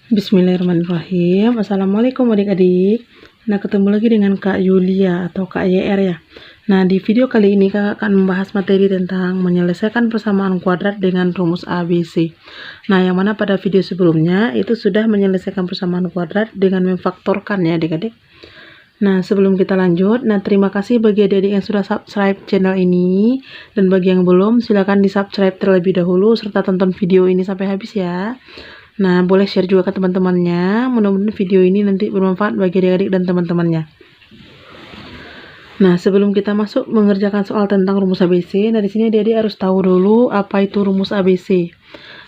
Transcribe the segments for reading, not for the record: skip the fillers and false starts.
Bismillahirrahmanirrahim. Assalamualaikum adik-adik. Nah, ketemu lagi dengan Kak Yulia atau Kak YR ya. Nah, di video kali ini Kak akan membahas materi tentang menyelesaikan persamaan kuadrat dengan rumus ABC. Nah, yang mana pada video sebelumnya itu sudah menyelesaikan persamaan kuadrat dengan memfaktorkan ya adik-adik. Nah, sebelum kita lanjut, terima kasih bagi adik-adik yang sudah subscribe channel ini. Dan bagi yang belum, silakan di-subscribe terlebih dahulu serta tonton video ini sampai habis ya. Nah, boleh share juga ke teman-temannya. Mudah-mudahan video ini nanti bermanfaat bagi adik-adik dan teman-temannya. Nah, sebelum kita masuk mengerjakan soal tentang rumus ABC, di sini adik-adik harus tahu dulu apa itu rumus ABC.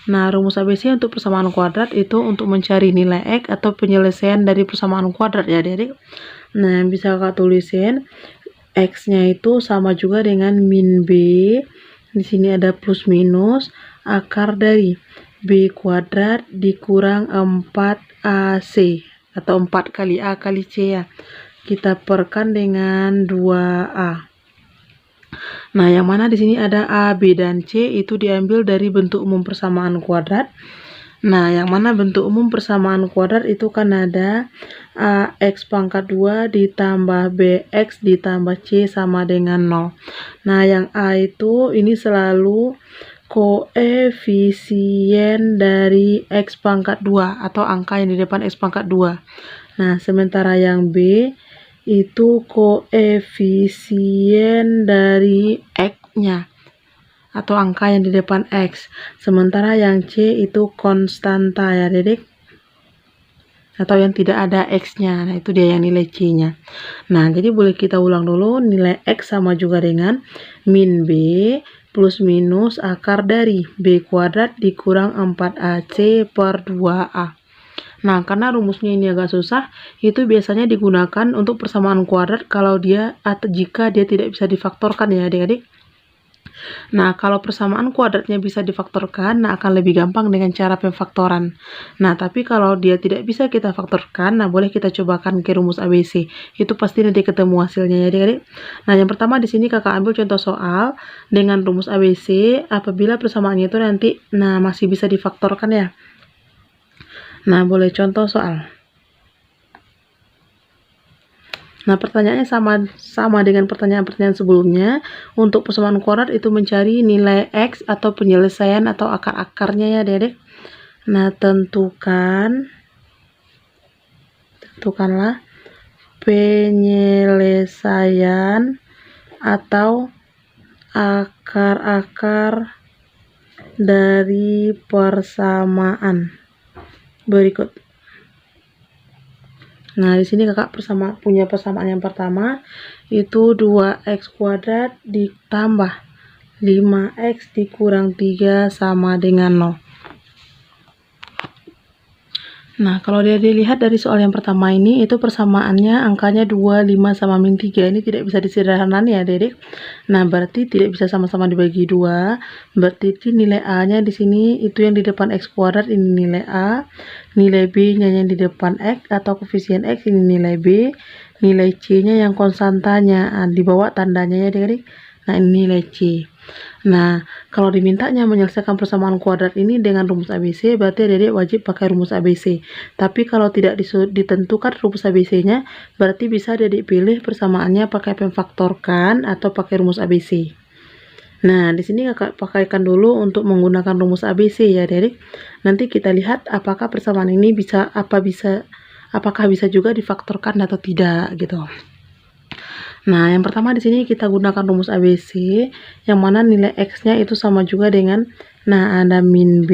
Nah, rumus ABC untuk persamaan kuadrat itu untuk mencari nilai X atau penyelesaian dari persamaan kuadrat ya adik-adik. Nah, bisa Kakak tulisin X-nya itu sama juga dengan min B. Di sini ada plus minus akar dari B kuadrat dikurang 4AC atau 4 kali A kali C ya. Kita perkan dengan 2A. Nah, yang mana di sini ada A, B, dan C itu diambil dari bentuk umum persamaan kuadrat. Nah, yang mana bentuk umum persamaan kuadrat itu kan ada AX pangkat 2 ditambah BX ditambah C sama dengan 0. Nah, yang A itu ini selalu koefisien dari X pangkat 2 atau angka yang di depan X pangkat 2. Nah, sementara yang B itu koefisien dari X-nya atau angka yang di depan X. Sementara yang C itu konstanta ya adik, atau yang tidak ada X-nya. Nah, itu dia yang nilai C-nya. Nah, jadi boleh kita ulang dulu. Nilai X sama juga dengan min B plus minus akar dari B kuadrat dikurang 4AC per 2A. Nah, karena rumusnya ini agak susah, itu biasanya digunakan untuk persamaan kuadrat kalau dia atau jika dia tidak bisa difaktorkan ya adik-adik. Nah, kalau persamaan kuadratnya bisa difaktorkan, akan lebih gampang dengan cara pemfaktoran. Nah, tapi kalau dia tidak bisa kita faktorkan, boleh kita cobakan ke rumus ABC. Itu pasti nanti ketemu hasilnya ya adik-adik. Nah, yang pertama di sini kakak ambil contoh soal dengan rumus ABC apabila persamaannya itu nanti masih bisa difaktorkan ya. Nah, boleh contoh soal. Nah, pertanyaannya sama dengan pertanyaan-pertanyaan sebelumnya. Untuk persamaan kuadrat itu mencari nilai X atau penyelesaian atau akar-akarnya ya adik-adik. Nah, tentukanlah penyelesaian atau akar-akar dari persamaan berikut. Nah, di sini kakak punya persamaan yang pertama itu 2x kuadrat ditambah 5x dikurang 3 sama dengan 0. Nah, kalau dia dilihat dari soal yang pertama ini, itu persamaannya angkanya 2, 5, sama min 3. Ini tidak bisa disederhanakan ya adik-adik. Nah, berarti tidak bisa sama-sama dibagi 2. Berarti nilai A-nya di sini itu yang di depan X kuadrat, ini nilai A. Nilai B-nya yang di depan X atau koefisien X, ini nilai B. Nilai C-nya yang konstantanya, di bawah tandanya ya adik-adik. Nah, ini nilai C. Nah, kalau dimintanya menyelesaikan persamaan kuadrat ini dengan rumus ABC, berarti adik-adik wajib pakai rumus ABC. Tapi kalau tidak ditentukan rumus ABC-nya, berarti bisa adik-adik pilih persamaannya pakai pemfaktorkan atau pakai rumus ABC. Nah, di sini kakak pakaikan dulu untuk menggunakan rumus ABC ya adik-adik. Nanti kita lihat apakah persamaan ini apakah bisa juga difaktorkan atau tidak gitu. Nah, yang pertama di sini kita gunakan rumus ABC, yang mana nilai X-nya itu sama juga dengan, ada min B,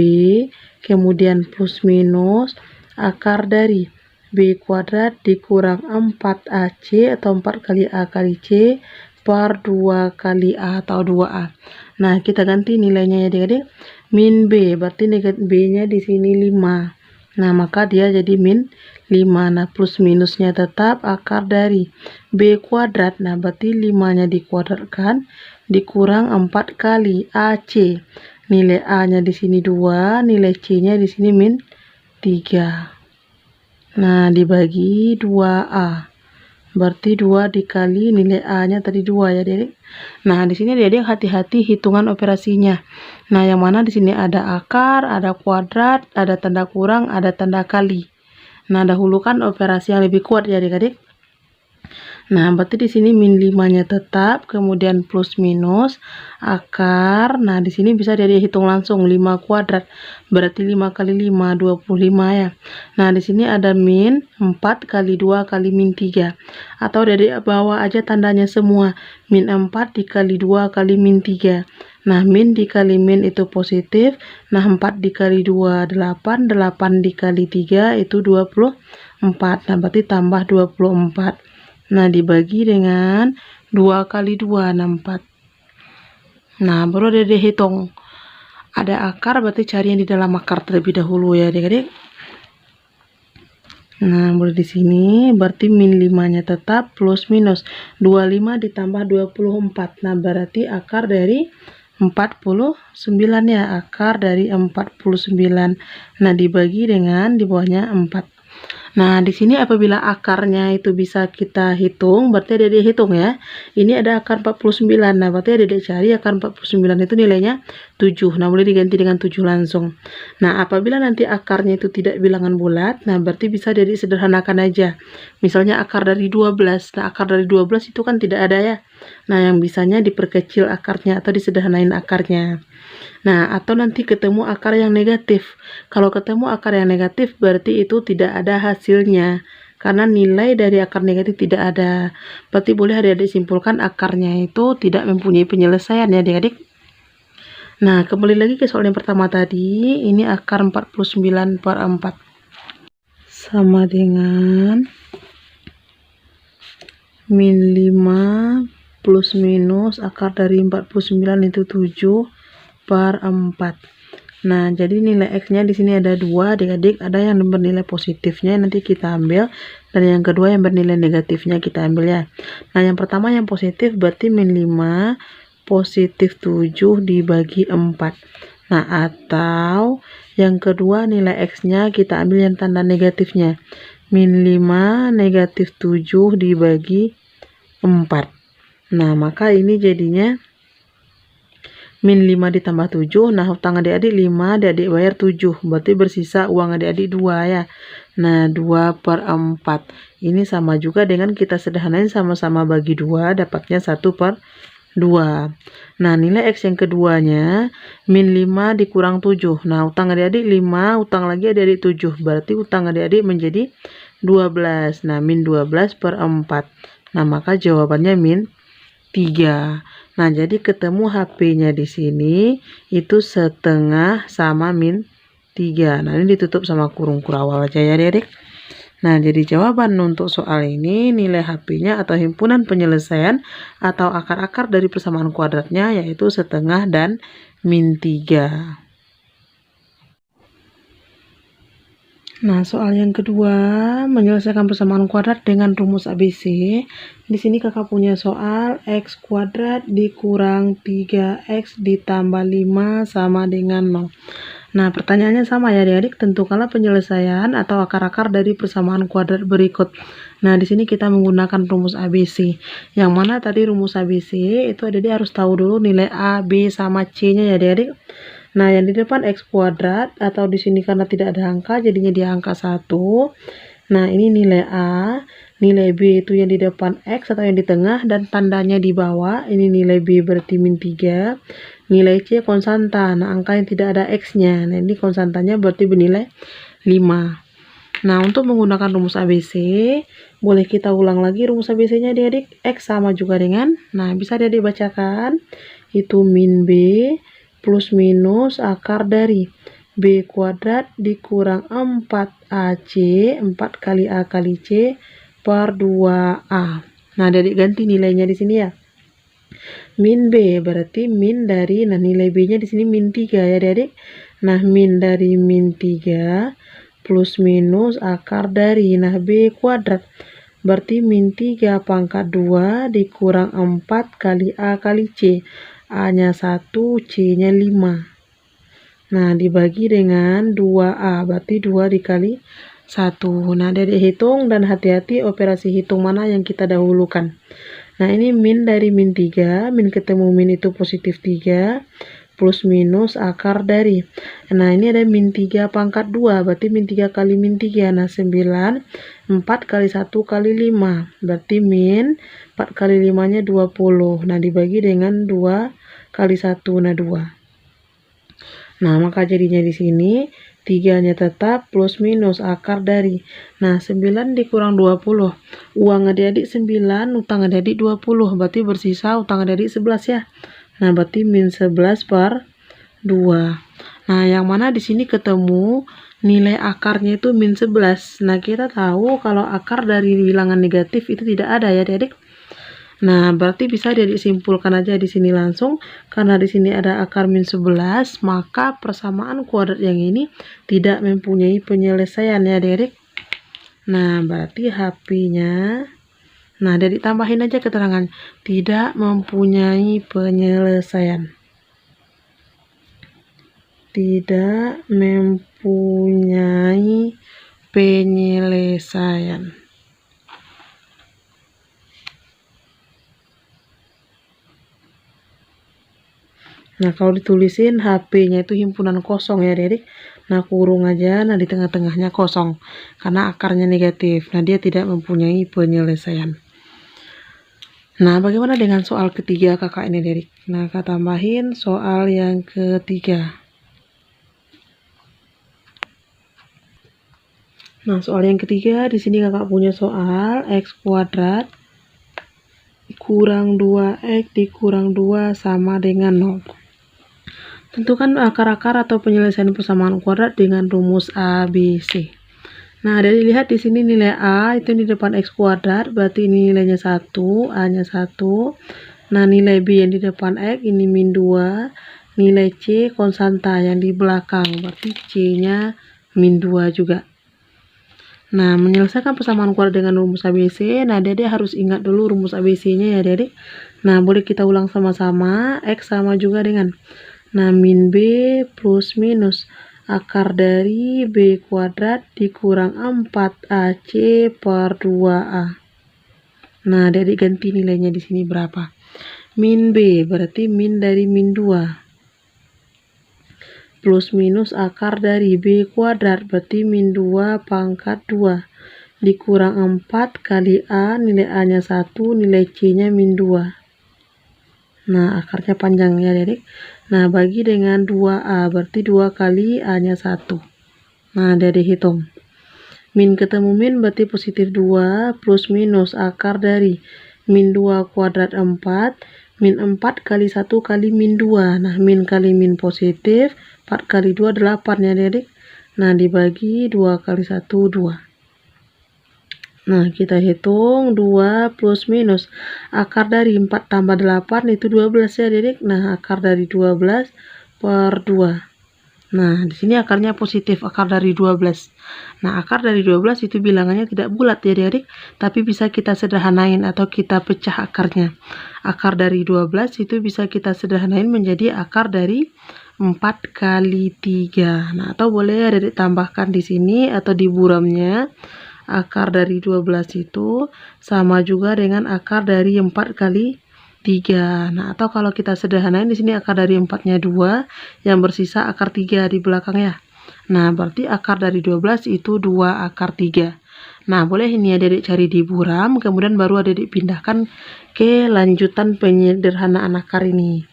kemudian plus minus, akar dari B kuadrat dikurang 4AC atau 4 kali A kali C, per 2 kali A atau 2A. Nah, kita ganti nilainya ya adik-adik. Min B, berarti B-nya di sini 5. Nah, maka dia jadi min 5. Nah, plus minusnya tetap akar dari B kuadrat. Nah, berarti 5-nya dikuadratkan dikurang 4 kali AC. Nilai A-nya di sini 2, nilai C-nya di sini min 3. Nah, dibagi 2A. Berarti 2 dikali nilai A-nya tadi 2 ya, Adik. Nah, di sini Adik hati-hati hitungan operasinya. Nah, yang mana di sini ada akar, ada kuadrat, ada tanda kurang, ada tanda kali. Nah, dahulukan operasi yang lebih kuat ya, Adik-adik. Nah, berarti di sini min 5-nya tetap, kemudian plus minus akar. Nah, di sini bisa jadi hitung langsung 5 kuadrat. Berarti 5 kali 5 25 ya. Nah, di sini ada min 4 kali 2 kali min 3. Atau dari bawah aja tandanya semua. Min 4 dikali 2 kali min 3. Nah, min dikali min itu positif. Nah, 4 dikali 2 8, 8 dikali 3 itu 24. Nah, berarti tambah 24. Nah, dibagi dengan 2 kali 2, 64. Nah, baru ada dihitung. Ada akar, berarti cari yang di dalam akar terlebih dahulu ya, adik-adik. Nah, boleh di sini, berarti min 5-nya tetap plus minus. 25 ditambah 24. Nah, berarti akar dari 49 ya, akar dari 49. Nah, dibagi dengan di bawahnya 4. Nah, di sini apabila akarnya itu bisa kita hitung, berarti ada dihitung ya. Ini ada akar 49. Nah, berarti ada cari akar 49 itu nilainya 7. Nah, boleh diganti dengan 7 langsung. Nah, apabila nanti akarnya itu tidak bilangan bulat, nah berarti bisa jadi sederhanakan aja. Misalnya akar dari 12. Nah, akar dari 12 itu kan tidak ada ya. Nah, yang bisanya diperkecil akarnya atau disederhanain akarnya. Nah, atau nanti ketemu akar yang negatif. Kalau ketemu akar yang negatif, berarti itu tidak ada hasilnya. Karena nilai dari akar negatif tidak ada. Berarti boleh adik-adik simpulkan akarnya itu tidak mempunyai penyelesaian ya adik-adik. Nah, kembali lagi ke soal yang pertama tadi. Ini akar 49 per 4. Sama dengan min 5 plus minus akar dari 49 itu 7 per 4. Nah, jadi nilai X-nya di sini ada 2, adik-adik. Ada yang bernilai positifnya nanti kita ambil, dan yang kedua yang bernilai negatifnya kita ambil ya. Nah, yang pertama yang positif berarti min 5 positif 7 dibagi 4. Nah, atau yang kedua nilai X-nya kita ambil yang tanda negatifnya. Min 5 negatif 7 dibagi 4. Nah, maka ini jadinya min 5 ditambah 7. Nah, hutang adik-adik 5, adik-adik bayar 7. Berarti bersisa uang adik-adik 2 ya. Nah, 2 per 4. Ini sama juga dengan kita sederhanain sama-sama bagi 2, dapatnya 1 per 2. Nah, nilai X yang keduanya, min 5 dikurang 7. Nah, hutang adik-adik 5, hutang lagi adik-adik 7. Berarti hutang adik-adik menjadi 12. Nah, min 12 per 4. Nah, maka jawabannya min 3. Nah, jadi ketemu HP-nya di sini itu setengah sama min 3. Nah, ini ditutup sama kurung kurawal aja ya, adik-adik. Nah, jadi jawaban untuk soal ini nilai HP-nya atau himpunan penyelesaian atau akar-akar dari persamaan kuadratnya yaitu setengah dan min 3. Nah, soal yang kedua, menyelesaikan persamaan kuadrat dengan rumus ABC. Di sini kakak punya soal X kuadrat dikurang 3X ditambah 5 sama dengan 0. Nah, pertanyaannya sama ya adik-adik, tentukanlah penyelesaian atau akar-akar dari persamaan kuadrat berikut. Nah, di sini kita menggunakan rumus ABC. Yang mana tadi rumus ABC itu adik-adik harus tahu dulu nilai A, B, sama C-nya ya adik-adik. Nah, yang di depan X kuadrat atau di sini karena tidak ada angka jadinya dia angka 1. Nah, ini nilai A, nilai B itu yang di depan X atau yang di tengah dan tandanya di bawah. Ini nilai B berarti min 3. Nilai C konstanta, nah angka yang tidak ada X-nya. Nah, ini konstantanya berarti bernilai 5. Nah, untuk menggunakan rumus ABC, boleh kita ulang lagi rumus ABC-nya adik-adik. X sama juga dengan, nah bisa adik-adik bacakan, itu min B plus minus akar dari B kuadrat dikurang 4AC, 4 kali A kali C per 2A. Nah, adik ganti nilainya di sini ya. Min B berarti min dari, nah nilai B-nya di sini min 3 ya adik. Nah, min dari min 3 plus minus akar dari, nah B kuadrat berarti min 3 pangkat 2 dikurang 4 kali A kali C. A-nya 1, C-nya 5. Nah, dibagi dengan 2A, berarti 2 dikali 1. Nah, adik hitung dan hati-hati operasi hitung mana yang kita dahulukan. Nah, ini min dari min 3, min ketemu min itu positif 3, plus minus akar dari. Nah, ini ada min 3 pangkat 2, berarti min 3 kali min 3. Nah, 9, 4 kali 1 kali 5, berarti min 4 kali 5-nya 20. Nah, dibagi dengan 2 kali 1, nah 2. Nah, maka jadinya di sini 3-nya tetap plus minus akar dari. Nah, 9 dikurang 20. Uang adik-adik 9, utang adik-adik 20. Berarti bersisa utang adik-adik 11 ya. Nah, berarti min 11 per 2. Nah, yang mana di sini ketemu nilai akarnya itu min 11. Nah, kita tahu kalau akar dari bilangan negatif itu tidak ada ya adik-adik. Nah, berarti bisa disimpulkan aja di sini langsung. Karena di sini ada akar min 11, maka persamaan kuadrat yang ini tidak mempunyai penyelesaian ya adik-adik. Nah, berarti HP-nya, nah, adik tambahin aja keterangan, tidak mempunyai penyelesaian. Tidak mempunyai penyelesaian. Nah, kalau ditulisin HP-nya itu himpunan kosong ya adik-adik. Nah, kurung aja, nah di tengah-tengahnya kosong. Karena akarnya negatif. Nah, dia tidak mempunyai penyelesaian. Nah, bagaimana dengan soal ketiga kakak ini adik? Nah, kakak tambahin soal yang ketiga. Nah, soal yang ketiga di sini kakak punya soal x kuadrat kurang 2x dikurang 2 sama dengan 0. Tentukan akar-akar atau penyelesaian persamaan kuadrat dengan rumus ABC. Nah, dari lihat di sini nilai A itu di depan x kuadrat, berarti ini nilainya 1, A-nya 1. Nah, nilai B yang di depan x ini min 2, nilai C konstanta yang di belakang, berarti C-nya min 2 juga. Nah, menyelesaikan persamaan kuadrat dengan rumus ABC, nah adik-adik harus ingat dulu rumus ABC-nya ya adik-adik. Nah, boleh kita ulang sama-sama, X sama juga dengan, nah, min B plus minus akar dari B kuadrat dikurang 4AC per 2A. Nah, adik-adik ganti nilainya di sini berapa? Min B berarti min dari min 2. Plus minus akar dari B kuadrat berarti min 2 pangkat 2. Dikurang 4 kali A, nilai A-nya 1, nilai C-nya min 2. Nah, akarnya panjang ya adik. Nah, bagi dengan 2A, berarti 2 kali A-nya 1. Nah, adik hitung. Min ketemu min berarti positif 2, plus minus akar dari min 2 kuadrat 4, min 4 kali 1 kali min 2. Nah, min kali min positif, 4 kali 2, 8 ya adik. Nah, dibagi 2 kali 1, 2. Nah, kita hitung 2 plus minus akar dari 4 tambah 8 itu 12 ya adik. Nah, akar dari 12 per 2. Nah, di sini akarnya positif, akar dari 12. Nah, akar dari 12 itu bilangannya tidak bulat ya adik, tapi bisa kita sederhanain atau kita pecah akarnya. Akar dari 12 itu bisa kita sederhanain menjadi akar dari 4 kali 3. Nah, atau boleh adik tambahkan di sini atau di buramnya. Akar dari 12 itu sama juga dengan akar dari 4 kali 3. Nah, atau kalau kita sederhanain di sini akar dari 4-nya 2, yang bersisa akar 3 di belakang ya. Nah, berarti akar dari 12 itu 2 akar 3. Nah, boleh ini adik cari di buram, kemudian baru adik pindahkan ke lanjutan penyederhanaan akar ini.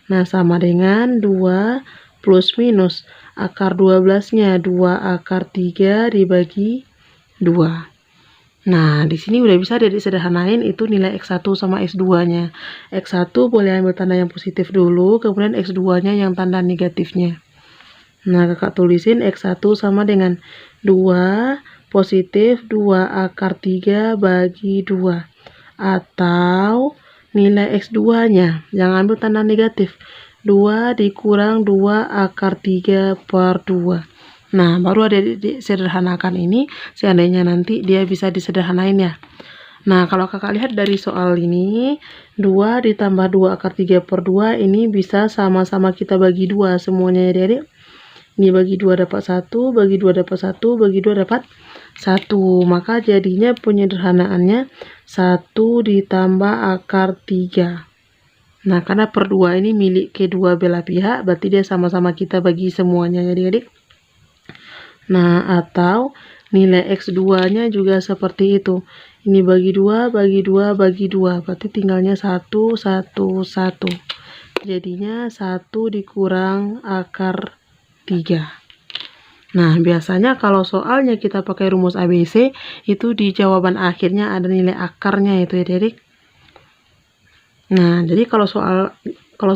Nah, sama dengan 2 plus minus akar 12-nya 2 akar 3 dibagi 2. Nah, di sini udah bisa adik sederhanain itu nilai X1 sama X2-nya. X1 boleh ambil tanda yang positif dulu, kemudian X2-nya yang tanda negatifnya. Nah, kakak tulisin X1 sama dengan 2 positif 2 akar 3 bagi 2. Atau nilai X2-nya, yang ambil tanda negatif. 2 dikurang 2 akar 3 per 2. Nah, baru ada disederhanakan ini, seandainya nanti dia bisa disederhanain ya. Nah, kalau kakak lihat dari soal ini, 2 ditambah 2 akar 3 per 2 ini bisa sama-sama kita bagi 2 semuanya ya adik. Ini bagi 2 dapat 1, bagi 2 dapat 1, bagi 2 dapat 1. Maka jadinya penyederhanaannya 1 ditambah akar 3. Nah, karena per 2 ini milik kedua belah pihak, berarti dia sama-sama kita bagi semuanya ya adik-adik. Nah, atau nilai X2-nya juga seperti itu. Ini bagi 2, bagi 2, bagi 2. Berarti tinggalnya 1, 1, 1. Jadinya 1 dikurang akar 3. Nah, biasanya kalau soalnya kita pakai rumus ABC, itu di jawaban akhirnya ada nilai akarnya itu ya adik-adik. Nah, jadi kalau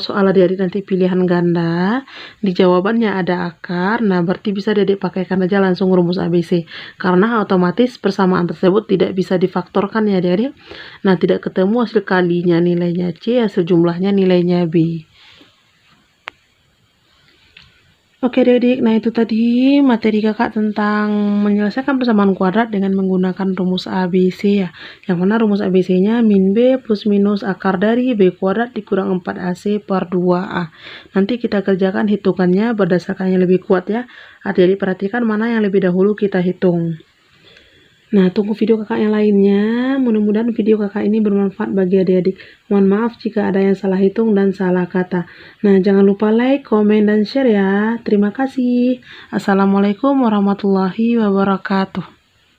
soal adik-adik nanti pilihan ganda, di jawabannya ada akar, nah berarti bisa adik pakaikan aja langsung rumus ABC. Karena otomatis persamaan tersebut tidak bisa difaktorkan ya adik-adik. Nah, tidak ketemu hasil kalinya nilainya C, hasil jumlahnya nilainya B. Oke adik-adik, nah itu tadi materi kakak tentang menyelesaikan persamaan kuadrat dengan menggunakan rumus ABC ya. Yang mana rumus ABC-nya min B plus minus akar dari B kuadrat dikurang 4AC per 2A. Nanti kita kerjakan hitungannya berdasarkan yang lebih kuat ya. Adik-adik perhatikan mana yang lebih dahulu kita hitung. Nah, tunggu video kakak yang lainnya. Mudah-mudahan video kakak ini bermanfaat bagi adik-adik. Mohon maaf jika ada yang salah hitung dan salah kata. Nah, jangan lupa like, komen, dan share ya. Terima kasih. Assalamualaikum warahmatullahi wabarakatuh.